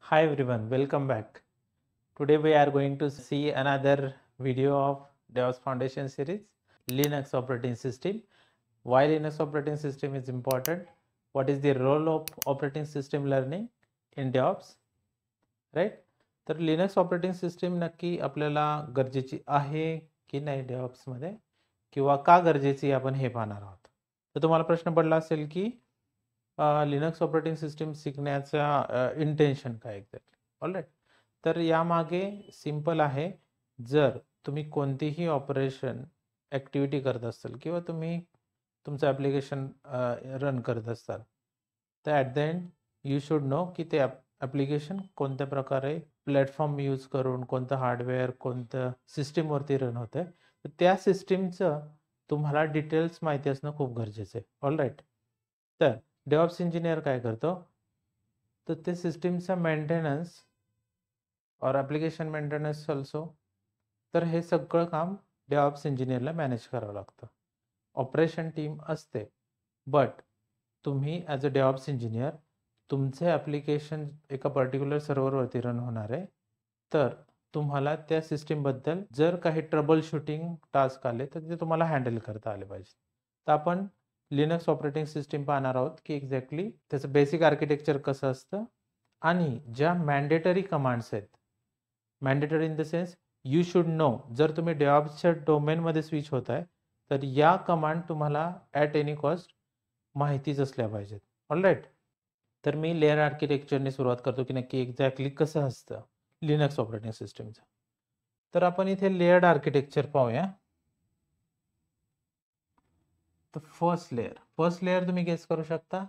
Hi everyone, welcome back. Today we are going to see another video of DevOps Foundation series, Linux operating system. Why Linux operating system is important? What is the role of operating system learning in DevOps? Right? तर Linux operating system नक्की आपल्याला गरजेची आहे की नाही डेव्हऑप्स मध्ये किंवा का गरजेची आपण हे पाहणार आहोत. तर तुम्हाला प्रश्न पडला असेल की लिनक्स ऑपरेटिंग सिस्टीम शिकण्याचा इंटेन्शन काय एक्झॅक्टली. ऑलराईट. तर यामागे सिंपल आहे. जर तुम्ही कोणतीही ऑपरेशन ॲक्टिव्हिटी करत असाल किंवा तुम्ही तुमचं ॲप्लिकेशन रन करत असाल तर at the end you should know की ते ॲप्लिकेशन कोणत्या प्रकारे प्लॅटफॉर्म यूज करून कोणतं हार्डवेअर कोणतं सिस्टीमवरती रन होतं आहे. तर त्या सिस्टीमचं तुम्हाला डिटेल्स माहिती असणं खूप गरजेचं आहे. ऑलराईट. तर डेव्हऑप्स इंजिनियर काय करतो, तर ते सिस्टीमचा मेंटेनन्स और ॲप्लिकेशन मेंटेनन्स ऑल्सो, तर हे सगळं काम डेव्हऑप्स इंजिनियरला मॅनेज करावं लागतं. ऑपरेशन टीम असते, बट तुम्ही ॲज अ डेव्हऑप्स इंजिनियर तुमचे ॲप्लिकेशन एका पर्टिक्युलर सर्व्हरवरती रन होणार आहे. तर तुम्हाला त्या सिस्टीमबद्दल जर काही ट्रबल शूटिंग टास्क आले तर ते तुम्हाला हँडल करता आले पाहिजे. तर आपण लिनक्स ऑपरेटिंग सिस्टीम पाहणार आहोत की एक्झॅक्टली त्याचं बेसिक आर्किटेक्चर कसं असतं आणि ज्या मॅन्डेटरी कमांड्स आहेत. Mandatory in the sense you should know, जर तुम्ही डेव्हऑप्सच्या डोमेनमध्ये स्विच होत आहे तर या कमांड तुम्हाला ॲट एनी कॉस्ट माहितीच असल्या पाहिजेत. ऑलराईट. तर मी लेअर आर्किटेक्चरने सुरुवात करतो की नक्की एक्झॅक्टली कसं असतं लिनक्स ऑपरेटिंग सिस्टीमचं. तर आपण इथे लेअर्ड आर्किटेक्चर पाहूया. तर फर्स्ट लेअर तुम्ही गेस करू शकता.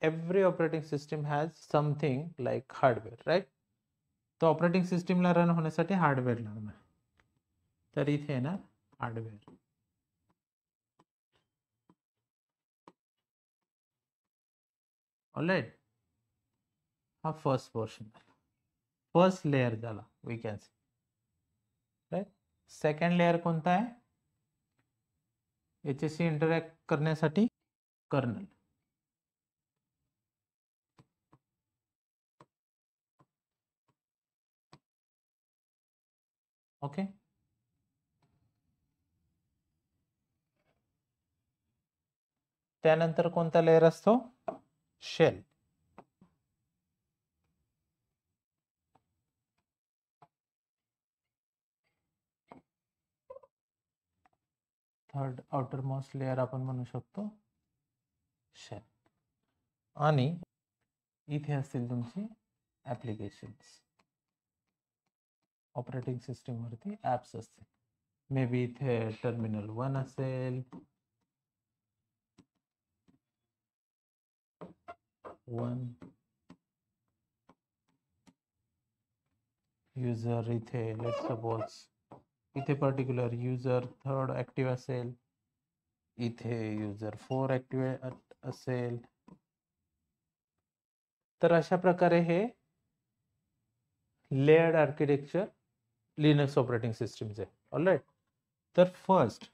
Every operating system has something like hardware, right. तो ऑपरेटिंग सिस्टीमला रन होण्यासाठी हार्डवेअर लागणार. तर इथे येणार हार्डवेअर. ऑलराईट. हा फर्स्ट पोर्शन झाला, फर्स्ट लेअर झाला we can see. Right. Second layer कोणता आहे, याच्याशी इंटरॅक्ट करण्यासाठी कर्नल. ओके. त्यानंतर कोणता लेअर असतो, shell. Third outermost layer आपण म्हणू शकतो शेल. आणि इथे असतील तुमची ॲप्लिकेशन्स, ऑपरेटिंग सिस्टीमवरती ॲप्स असतील. मे बी इथे टर्मिनल 1 असेल, 1 युजर. इथे लेट्स सपोज इथे पर्टिक्युलर युजर थर्ड ॲक्टिव्ह असेल, इथे युजर 4 ॲक्टिव्ह असेल. तर अशा प्रकारे हे लेअर्ड आर्किटेक्चर लिनक्स ऑपरेटिंग सिस्टीमचे. ऑलराईट. तर फर्स्ट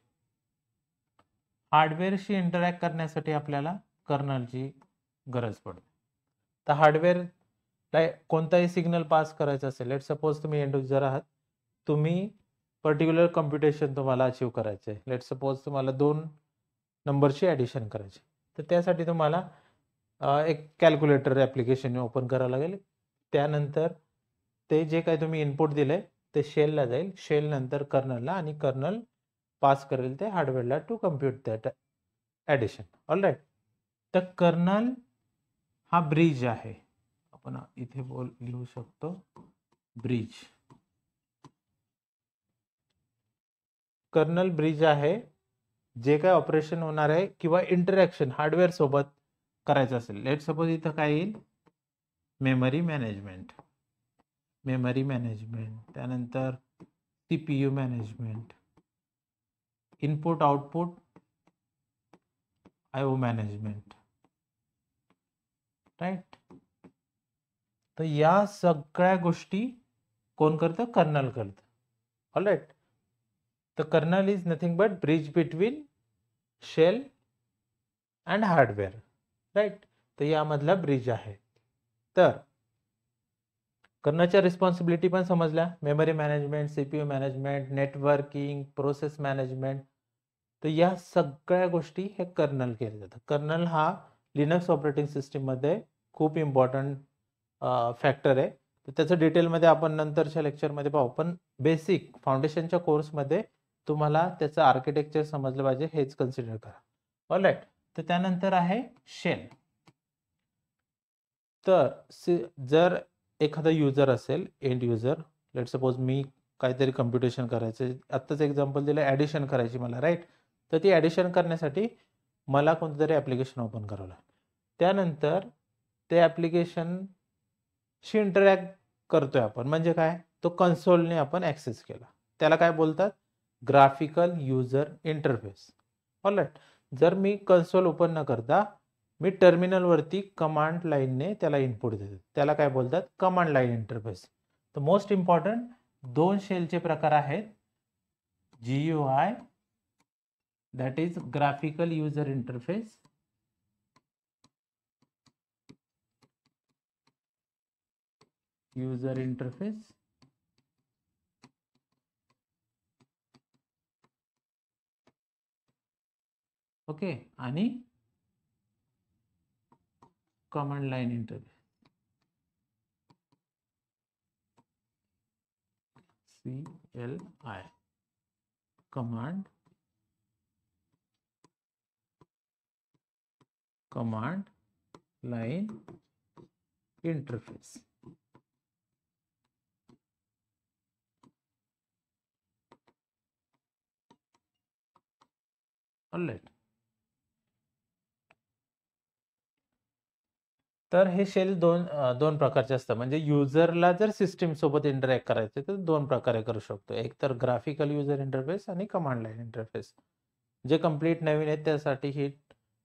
हार्डवेअरशी इंटरॅक्ट करण्यासाठी आपल्याला कर्नलची गरज पडते. तर हार्डवेअरला कोणताही सिग्नल पास करायचा असेल, लेट सपोज तुम्ही एंड युजर आहात, तुम्ही पर्टिक्युलर कम्प्युटेशन तुम्हाला अचीव करायचे आहे. लेट सपोज तुम्हाला 2 नंबरची ॲडिशन करायची, तर त्यासाठी तुम्हाला एक कॅल्क्युलेटर ॲप्लिकेशन ओपन करावं लागेल. त्यानंतर ते जे काही तुम्ही इनपुट दिले ते शेलला जाईल, शेल नंतर कर्नलला, आणि कर्नल पास करेल ते हार्डवेअरला to compute that addition. Alright. तर कर्नल हा ब्रिज आहे. आपण इथे लिहू शकतो ब्रिज. कर्नल ब्रिज आहे. जे काय ऑपरेशन होणार आहे किंवा इंटरॅक्शन हार्डवेअर सोबत करायचं असेल, लेट सपोज इथं काय येईल, मेमरी मॅनेजमेंट, त्यानंतर CPU management, input output IO management. Right. तर या सगळ्या गोष्टी कोण करतं, कर्नल करतं. ऑलराईट. तर kernel is nothing but bridge between shell and hardware. Right. तर यामधला ब्रिज आहे. तर कर्नलच्या रिस्पॉन्सिबिलिटी पण समजल्या, memory management, CPU management, networking, process management. तर या सगळ्या गोष्टी हे कर्नल केले जातात. कर्नल हा लिनक्स ऑपरेटिंग सिस्टीममध्ये खूप इम्पॉर्टंट फॅक्टर आहे. तर त्याचं डिटेलमध्ये आपण नंतरच्या लेक्चरमध्ये पाहू. पण बेसिक फाउंडेशनच्या कोर्समध्ये तुम्हाला त्याचं आर्किटेक्चर समजलं पाहिजे, हेच कन्सिडर करा. ऑलराईट. तर त्यानंतर आहे शेल. तर जर एखादा युजर असेल, एंड युजर, लेट सपोज मी काहीतरी कम्प्युटेशन करायचं, आत्ताच एक्झाम्पल दिलं, ॲडिशन करायची मला, राईट. तर ती ॲडिशन करण्यासाठी मला कोणतं तरी ॲप्लिकेशन ओपन करावं लागेल. त्यानंतर ते ॲप्लिकेशनशी इंटरॅक्ट करतोय आपण, म्हणजे काय, तो कन्सोलने आपण ॲक्सेस केला, त्याला काय बोलतात, ग्राफिकल युजर इंटरफेस. ऑलराईट. जर मी कन्सोल ओपन न करता मी टर्मिनलवरती कमांड लाईनने त्याला इनपुट देतो, त्याला काय बोलतात, कमांड लाईन इंटरफेस. तर मोस्ट इम्पॉर्टंट 2 शेलचे प्रकार आहेत, GUI, that is graphical user interface, okay, आणि command line interface, CLI, command line interface. Alright. तर हे शेल दोन प्रकारचे असतात. म्हणजे युजरला जर सिस्टीम सोबत इंटरॅक्ट करायचे तर 2 प्रकारे करू शकतो, एक तर ग्राफिकल युजर इंटरफेस आणि कमांड लाईन इंटरफेस. जे कंप्लीट नवीन आहेत त्यासाठी ही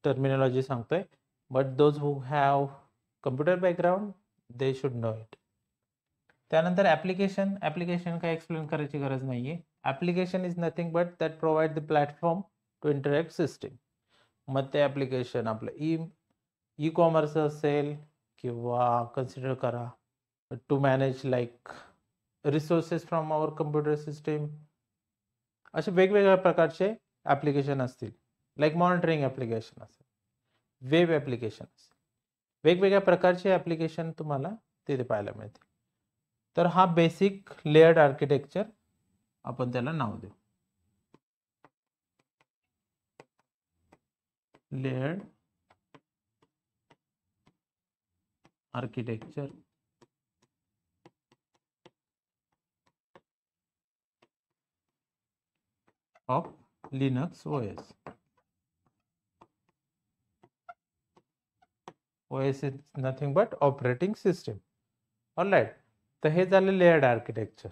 टर्मिनॉलॉजी सांगतोय, but those who have computer background they should know it. त्यानंतर ॲप्लिकेशन काय एक्सप्लेन करायची गरज नाहीये. Application is nothing but that provide the platform to interact system. मग ते ॲप्लिकेशन आपलं ई कॉमर्स असेल किंवा कन्सिडर करा to manage like resources from our computer system, असे वेगवेगळ्या प्रकारचे ॲप्लिकेशन असतील, लाईक मॉनिटरिंग ॲप्लिकेशन असेल, वेब ॲप्लिकेशन असेल, वेगवेगळ्या प्रकारचे ॲप्लिकेशन तुम्हाला तिथे पाहायला मिळते. तर हा बेसिक लेयर्ड आर्किटेक्चर आपण त्याला नाव देऊ, layered architecture of Linux OS. OS is nothing but operating system. All right. तर हे झालं लेयर्ड आर्किटेक्चर.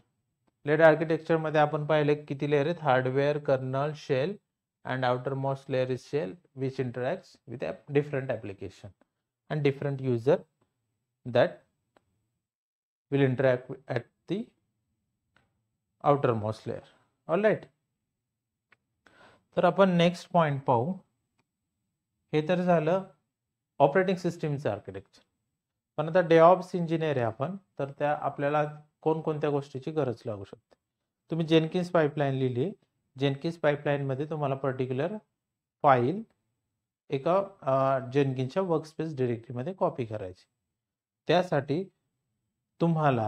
लेयर्ड आर्किटेक्चरमध्ये आपण पाहिले किती लेयर आहेत, hardware, kernel, shell, and outermost layer is shell which interacts with a different application and different user that will interact at the outermost layer. All right. तर आपण नेक्स्ट पॉइंट पाहू. हे तर झालं ऑपरेटिंग सिस्टीमचं आर्किटेक्चर. पण आता डेव्हऑप्स engineer आहे आपण, तर त्या आपल्याला कोणकोणत्या गोष्टीची गरज लागू शकते. तुम्ही जेनकिन्स पाईपलाईन लिहिली, जेनकिन्स पाईपलाईनमध्ये तुम्हाला पर्टिक्युलर फाईल एका जेनकिन्सच्या वर्कस्पेस डिरेक्टरीमध्ये कॉपी करायची. त्यासाठी तुम्हाला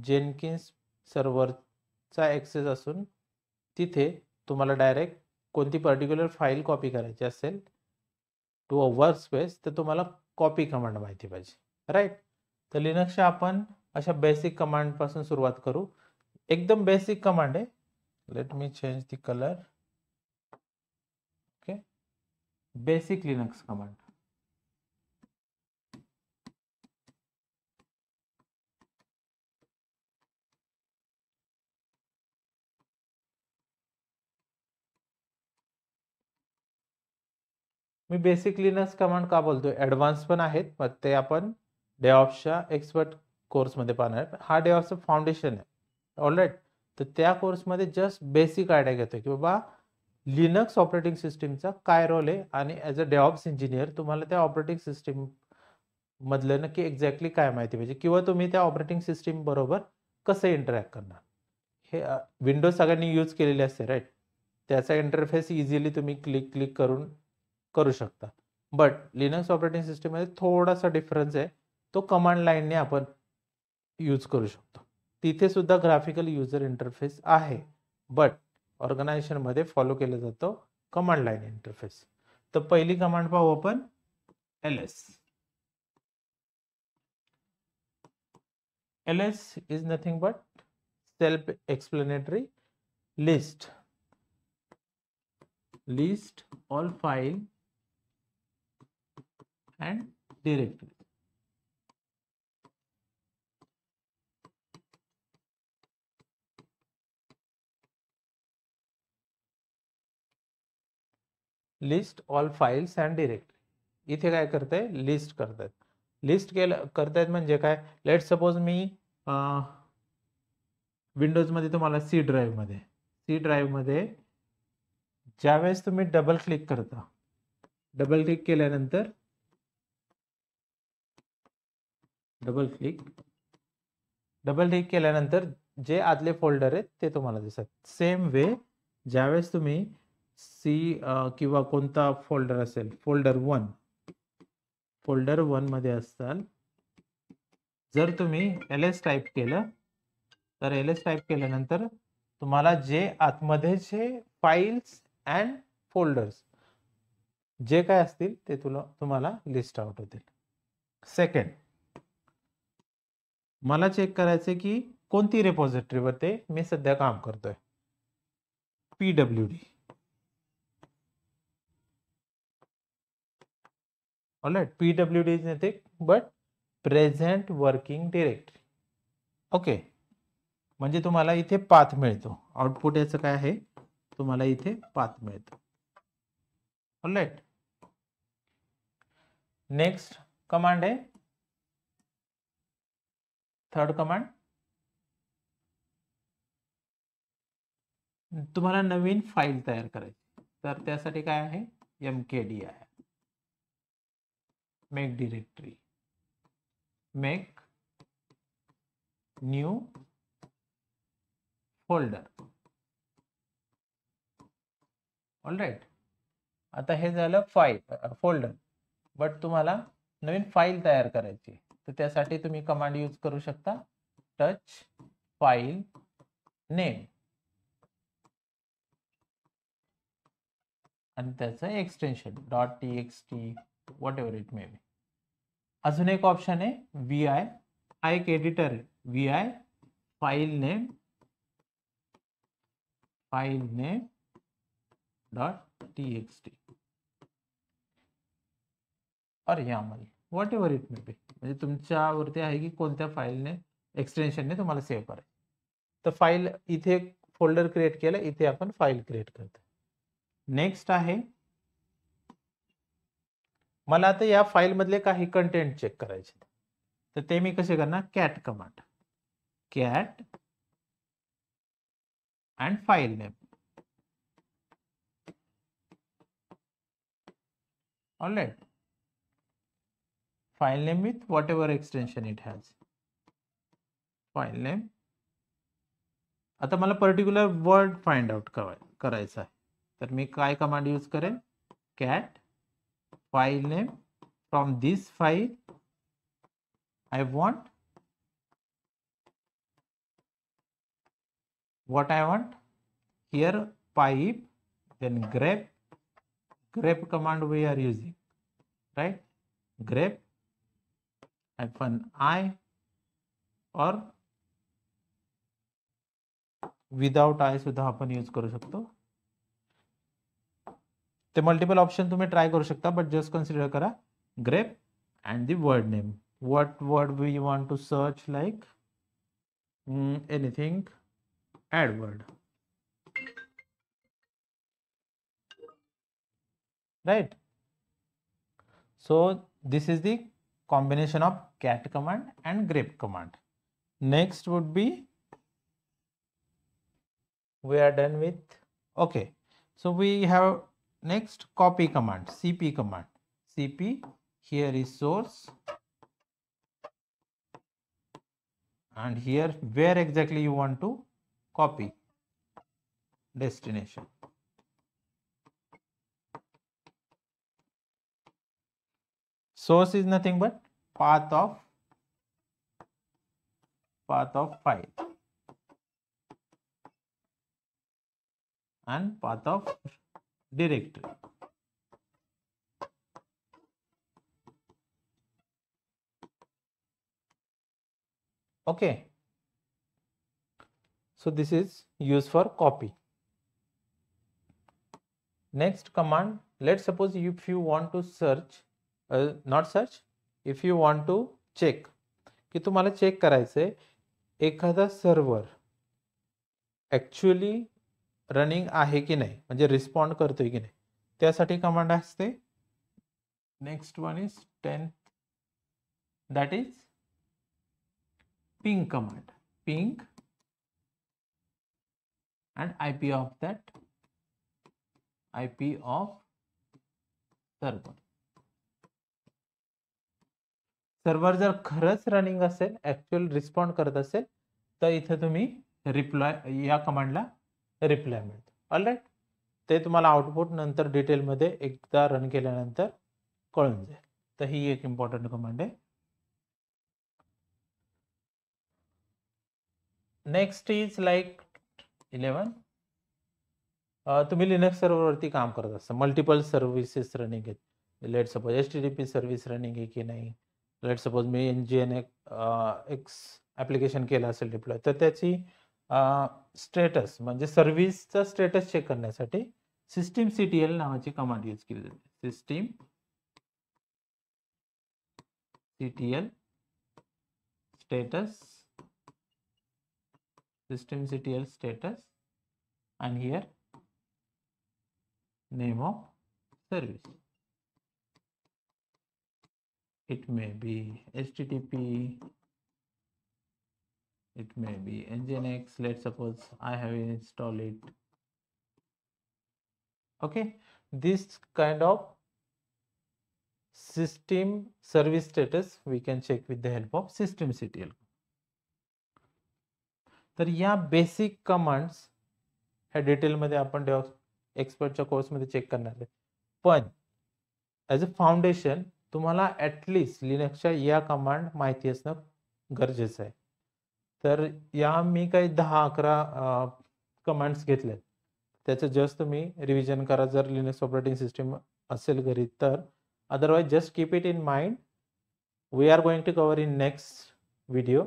जेनकिन्स सर्व्हरचा ॲक्सेस असून तिथे तुम्हाला डायरेक्ट कोणती पर्टिक्युलर फाईल कॉपी करायची असेल टू अ वर्कस्पेस, तर तुम्हाला कॉपी कमांड माहिती पाहिजे, राईट. तर लिनक्सच्या आपण अशा बेसिक कमांडपासून सुरुवात करू. एकदम बेसिक कमांड आहे. Let me change the colour. Okay, basic Linux command. Me basic Linux command का बोलतोय, ॲडव्हान्स पण आहेत, मग ते आपण डेव्हऑप्सच्या एक्सपर्ट कोर्समध्ये पाहणार. हा डेव्हऑप्सचं फाउंडेशन आहे. ऑलराईट. तर त्या कोर्समध्ये जस्ट बेसिक आयडिया घेतोय की बाबा लिनक्स ऑपरेटिंग सिस्टीमचा काय रोल आहे, आणि ॲज अ डेव्हऑप्स इंजिनियर तुम्हाला त्या ऑपरेटिंग सिस्टीम मधलं नक्की एक्झॅक्टली काय माहिती पाहिजे, किंवा तुम्ही त्या ऑपरेटिंग सिस्टीम बरोबर कसं इंटरॅक्ट करणार. हे विंडोज सगळ्यांनी यूज केलेली असते राईट. त्याचा इंटरफेस इझिली तुम्ही क्लिक करून करू शकता. बट लिनक्स ऑपरेटिंग सिस्टीममध्ये थोडासा डिफरन्स आहे, तो कमांड लाईनने आपण यूज करू शकतो. तिथे सुद्धा ग्राफिकल युजर इंटरफेस आहे, बट ऑर्गनायझेशनमध्ये फॉलो केलं जातं कमांड लाईन इंटरफेस. तर पहिली कमांड पाहू आपण, ls. ls is nothing but self-explanatory. List all file and directory. List all files and directory. इथे काय करताय, लिस्ट करतायत. लिस्ट केलं करतायत म्हणजे काय, लेट सपोज मी विंडोजमध्ये तुम्हाला सी ड्राईव्हमध्ये ज्यावेळेस तुम्ही डबल क्लिक करता, डबल क्लिक केल्यानंतर डबल क्लिक केल्यानंतर जे आतले फोल्डर आहेत ते तुम्हाला दिसतात. सेम वे ज्यावेळेस तुम्ही किंवा कोणता फोल्डर असेल, फोल्डर 1 मध्ये असाल, जर तुम्ही ls टाईप केलं तर ls टाईप केल्यानंतर तुम्हाला जे आतमध्येचे फाइल्स अँड फोल्डर्स जे काय असतील ते तुम्हाला लिस्ट आउट होतील. सेकंड, मला चेक करायचे की कोणती रिपॉझिटरीवर ते मी सध्या काम करतोय. pwd. All right, pwd is nothing but present working directory. Okay, म्हणजे तुम्हाला इथे पाथ मिळतो. आउटपुट याचं काय आहे, तुम्हाला इथे पाथ मिळतो. ऑलराईट, नेक्स्ट कमांड आहे थर्ड कमांड. तुम्हाला नवीन फाईल तयार करायची, तर त्यासाठी काय आहे, mkd आहे, make directory, make new folder. All right, आता हे झालं फोल्डर, बट तुम्हाला नवीन फाईल तयार करायची, तर त्यासाठी तुम्ही कमांड यूज करू शकता, टच फाईल नेम आणि त्याचं extension .txt what ever it may be. अजून एक ऑप्शन आहे vi, हा एक एडिटर आहे, vi फाईल नेम .txt और YAML what ever it may be. म्हणजे तुमच्यावरती आहे की कोणत्या फाईलने एक्सटेन्शनने तुम्हाला सेव्ह करायचं. तर फाईल इथे फोल्डर क्रिएट केलं, इथे आपण फाईल क्रिएट करतो. नेक्स्ट आहे, मला आता या फाईल मधले काही कंटेंट चेक करायचे, तर ते मी कसे करणार, cat command, cat and file name. All right, file name with what ever extension it has, file name. आता मला पर्टिक्युलर वर्ड फाइंड आउट करायचा आहे, तर मी काय कमांड यूज करेन, cat file name from this file I want what I want here, pipe, then grep command we are using, right, grep -i or without I सुद्धा आपण use करू शकतो. ते मल्टिपल ऑप्शन तुम्ही ट्राय करू शकता, but just consider करा grep and the word name. What word we want to search, like anything, add word, right? So this is the combination of cat command and grep command. Next would be, we are done with, okay, so we have next copy command, cp command. Cp, here is source, and here where exactly you want to copy destination. Source is nothing but path of file and path of directory. Okay, so this is used for copy. Next command, let's suppose if you want to search, not search, if you want to check, की तुम्हाला check करायचंय एखादा server actually running आहे की नाही, म्हणजे respond करतोय की नाही, त्यासाठी कमांड असते. Next one is 10th, that is ping command. Ping and IP of that, IP of server. Server जर खरंच रनिंग असेल, ऍक्च्युअल रिस्पॉन्ड करत असेल, तर इथे तुम्ही रिप्लाय या कमांडला रिप्लाय मिळतो. ऑलराईट, ते तुम्हाला आउटपुट नंतर डिटेलमध्ये एकदा रन केल्यानंतर कळून जाईल. तर ही एक इम्पॉर्टंट कमांड आहे. नेक्स्ट इज लाईक 11, तुम्ही लिनक्स सर्व्हरवरती काम करत असता, मल्टिपल सर्व्हिसेस रनिंग आहेत. Let suppose HTTP service running आहे की नाही, लेट सपोज मी NGINX ॲप्लिकेशन केलं असेल डिप्लॉय, तर त्याची स्टेटस म्हणजे सर्व्हिसचा स्टेटस चेक करण्यासाठी systemctl नावाची कमांड यूज केली जाते. systemctl status and here name of service. It may be HTTP, it may be NGINX. Let's suppose I have installed it. Okay, this kind of system service status we can check with the help of systemctl. तर या basic commands ह्या डिटेलमध्ये आपण एक्सपर्टच्या कोर्समध्ये check करणार आहे. पण as a foundation तुम्हाला ॲटलिस्ट लिनक्सच्या या कमांड माहिती असणं गरजेचं आहे. तर या मी काही 10-11 कमांड्स घेतलेत, त्याचं जस्ट तुम्ही रिव्हिजन करा जर लिनक्स ऑपरेटिंग सिस्टीम असेल घरी तर. Otherwise just keep it in mind. We are going to cover in next video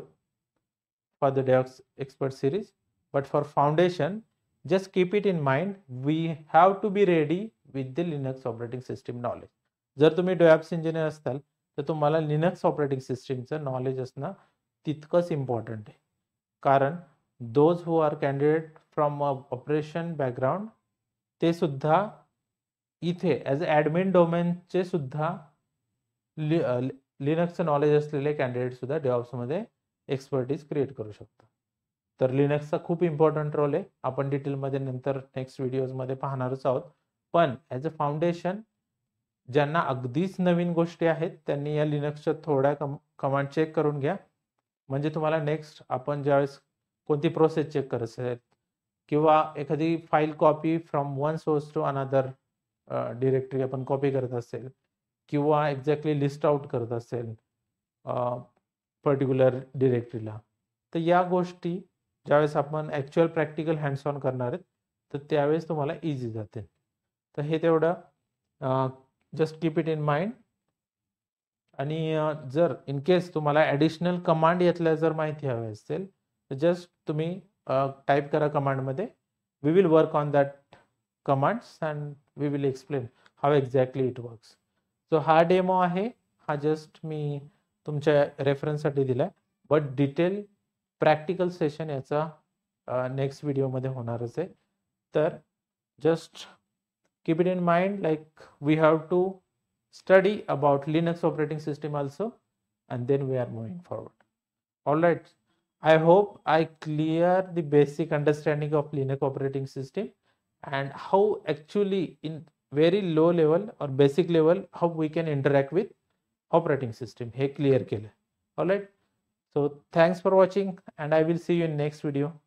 for the DevOps expert series, but for foundation just keep it in mind, we have to be ready with the Linux operating system knowledge. जर तुम्ही DevOps engineer असाल तर तुम्हाला Linux operating सिस्टीमचं knowledge असणं तितकंच important आहे. कारण those who are candidate from operation background ते सुद्धा इथे ॲज अ ॲडमिन डोमेनचे सुद्धा लिनक्सचं नॉलेज असलेले कॅन्डिडेट सुद्धा डेव्हऑप्समध्ये एक्सपर्टीज क्रिएट करू शकतो. तर लिनक्सचा खूप इम्पॉर्टंट रोल आहे. आपण डिटेलमध्ये नंतर नेक्स्ट व्हिडिओजमध्ये पाहणारच आहोत. पण ॲज अ फाउंडेशन ज्यांना अगदीच नवीन गोष्टी आहेत त्यांनी या लिनक्सच्या थोड्या कमांड चेक करून घ्या. म्हणजे तुम्हाला नेक्स्ट आपण ज्यावेळेस कोणती प्रोसेस चेक करत असेल किंवा एखादी file copy from one source to another directory आपण कॉपी करत असेल किंवा एक्झॅक्टली लिस्ट आउट करत असेल पर्टिक्युलर डिरेक्टरीला, तर या गोष्टी ज्यावेळेस आपण ॲक्च्युअल प्रॅक्टिकल हँड्स ऑन करणार आहेत तर त्यावेळेस तुम्हाला इझी जातील. तर हे तेवढं just keep it in mind. आणि जर इन केस तुम्हाला ॲडिशनल कमांड यातल्या जर माहिती हवी असेल तर जस्ट तुम्ही टाईप करा कमांडमध्ये. We will work on that commands and we will explain how exactly it works. So हा डेमो आहे, हा जस्ट मी तुमच्या रेफरन्ससाठी दिलाय, बट डिटेल प्रॅक्टिकल सेशन याचा नेक्स्ट व्हिडिओमध्ये होणारच आहे. तर just keep it in mind, like we have to study about Linux operating system also and then we are moving forward. All right, I hope I clear the basic understanding of Linux operating system and how actually in very low level or basic level how we can interact with operating system. हे clear केलं. All right, So thanks for watching, and I will see you in next video.